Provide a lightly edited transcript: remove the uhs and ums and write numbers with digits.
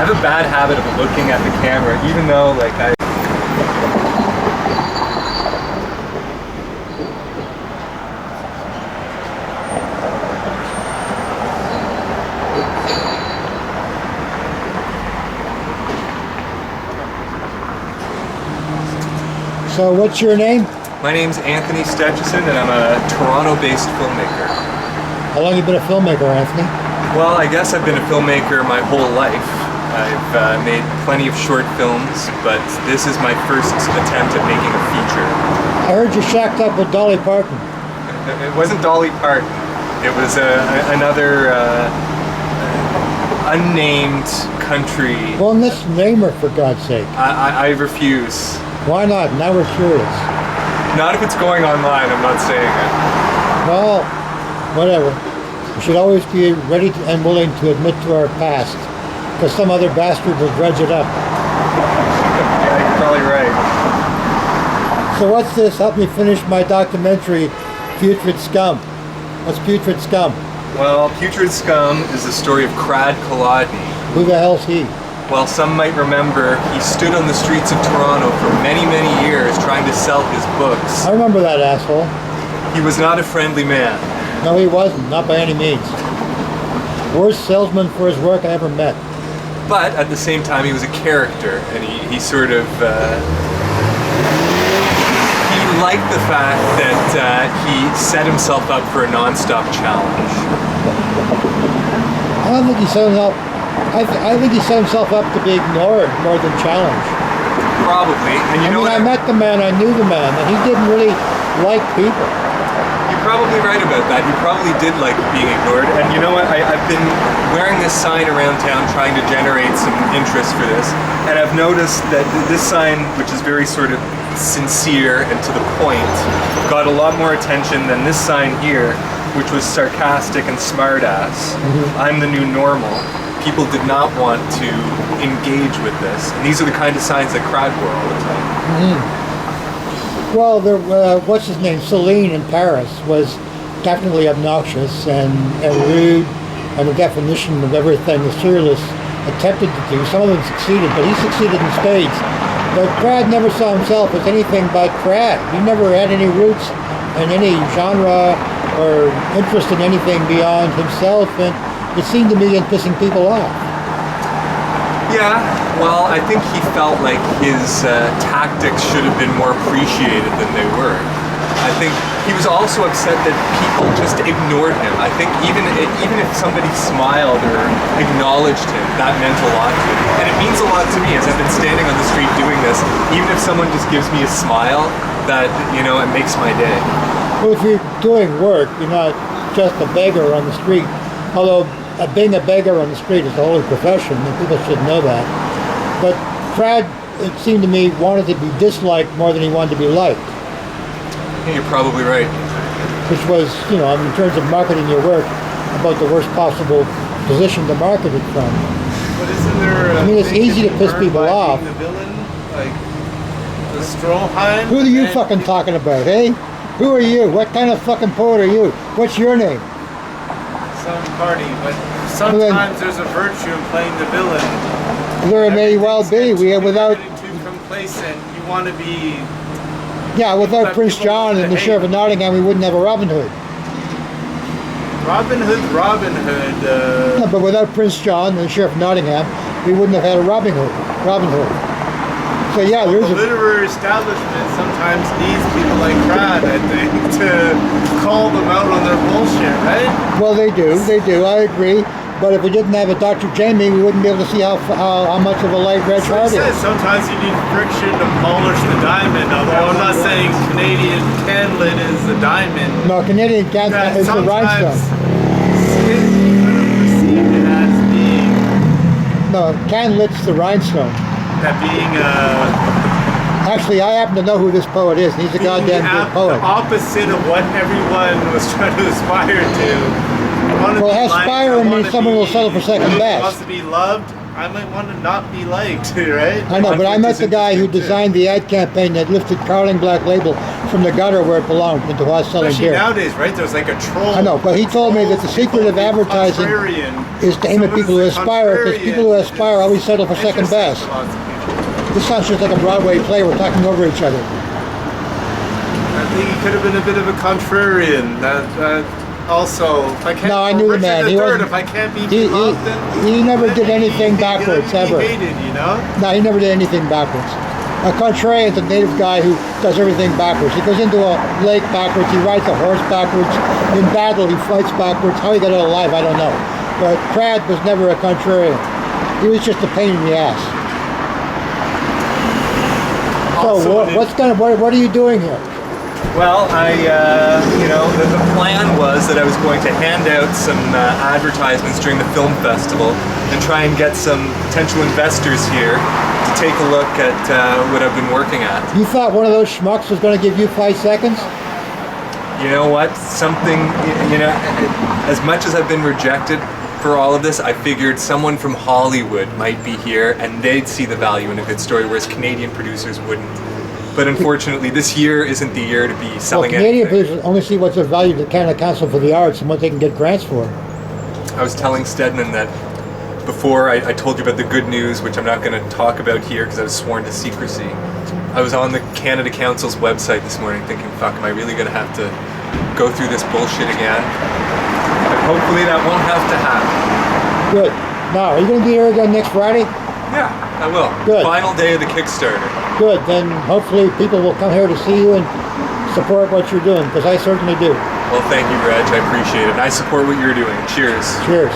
have a bad habit of looking at the camera, even though like So what's your name? My name's Anthony Stechyson, and I'm a Toronto-based filmmaker. How long have you been a filmmaker, Anthony? Well, I guess I've been a filmmaker my whole life. I've made plenty of short films, but this is my first attempt at making a feature. I heard you shacked up with Dolly Parton. It wasn't Dolly Parton. It was another unnamed country. Well, let's name her, for God's sake. I refuse. Why not? Now we're curious. Not if it's going online, I'm not saying it. Well, whatever. We should always be ready and willing to admit to our past, because some other bastard will dredge it up. Yeah, you're probably right. So what's this? Help me finish my documentary, Putrid Scum. What's Putrid Scum? Well, Putrid Scum is the story of Crad Kilodney. Who the hell's he? Well, some might remember he stood on the streets of Toronto for many, many years trying to sell his books. I remember that asshole. He was not a friendly man. No, he wasn't. Not by any means. Worst salesman for his work I ever met. But at the same time, he was a character, and he sort of he liked the fact that he set himself up for a non-stop challenge. I don't think he set himself. I think he set himself up to be ignored more than challenged. Probably, and you know what? I met the man. I knew the man, and he didn't really like people. You're probably right about that. He probably did like being ignored. And you know what? I've been wearing this sign around town trying to generate some interest for this. And I've noticed that this sign, which is very sort of sincere and to the point, got a lot more attention than this sign here, which was sarcastic and smartass. I'm the new normal. People did not want to engage with this. And these are the kind of signs that Crad wore all the time. Well, what's his name? Celine in Paris was definitely obnoxious and rude, and the definition of everything the serialists attempted to do. Some of them succeeded, but he succeeded in spades. But Crad never saw himself as anything but Crad. He never had any roots in any genre or interest in anything beyond himself, and it seemed to me in pissing people off. Yeah, well, I think he felt like his tactics should have been more appreciated than they were. I think he was also upset that people just ignored him. I think even if somebody smiled or acknowledged him, that meant a lot to him. And it means a lot to me as I've been standing on the street doing this. Even if someone just gives me a smile, that, you know, it makes my day. Well, if you're doing work, you're not just a beggar on the street. Although being a beggar on the street is a holy profession, and people should know that. But Crad, it seemed to me, wanted to be disliked more than he wanted to be liked. Yeah, you're probably right. Which was, you know, in terms of marketing your work, about the worst possible position to market it from. But isn't there? I mean, it's easy to piss people off. The villain, like the Stroheim. Who are you fucking talking about, eh? Who are you? What kind of fucking poet are you? What's your name? Some party, but sometimes there's a virtue in playing the villain. There may well be. Without too complacent, you want to be. Yeah, without Prince John and the Sheriff of Nottingham, we wouldn't have a Robin Hood. Robin Hood. No, but without Prince John and the Sheriff of Nottingham, we wouldn't have had a Robin Hood. So yeah, there's the literary establishment sometimes needs people like Crad, I think, to call them out on their bullshit, right? Well, they do. I agree. But if we didn't have a Dr. Jamie, we wouldn't be able to see how much of a light red heart is. Sometimes you need friction to polish the diamond. Although I'm not saying Canadian canlit is the diamond. No, Canadian canlit is the rhinestone. It's perceived as being. No, canlit's the rhinestone. That being Actually, I happen to know who this poet is, and he's a goddamn good poet. The opposite of what everyone was trying to aspire to. Well, aspire means someone will settle for second best. Wants to be loved, I might want to not be liked, right? I know, but I Conflict met is the guy who interesting, too. designed the ad campaign that lifted Carling Black Label from the gutter where it belonged into us selling Especially beer. nowadays, right? There's like a troll. I know, but he told me that the secret of advertising is to aim at people who aspire, because people who aspire always settle for second best. This sounds just like a Broadway play. We're talking over each other. I think he could have been a bit of a contrarian. Also, if I can't. No, I knew the Richard man. He III, wasn't- if I can't be he- beloved, then he never then did anything he- backwards, he ever. hated, you know. No, he never did anything backwards. A contrarian is a native guy who does everything backwards. He goes into a lake backwards. He rides a horse backwards. In battle, he fights backwards. How he got out alive, I don't know. But Crad was never a contrarian. He was just a pain in the ass. So Also, what are you doing here? Well, the plan was that I was going to hand out some advertisements during the film festival and try and get some potential investors here to take a look at what I've been working at. You thought one of those schmucks was going to give you 5 seconds? You know what? As much as I've been rejected for all of this, I figured someone from Hollywood might be here and they'd see the value in a good story, whereas Canadian producers wouldn't. But unfortunately, this year isn't the year to be selling Canadian anything. producers only see what's of value to the Canada Council for the Arts and what they can get grants for. I was telling Stedman that before I told you about the good news, which I'm not going to talk about here because I was sworn to secrecy. I was on the Canada Council's website this morning thinking, fuck, am I really going to have to go through this bullshit again? But hopefully that won't have to happen. Good. Now, are you going to be here again next Friday? Yeah, I will. Good. Final day of the Kickstarter. Good. Then hopefully people will come here to see you and support what you're doing, because I certainly do. Well, thank you, Reg. I appreciate it. And I support what you're doing. Cheers. Cheers.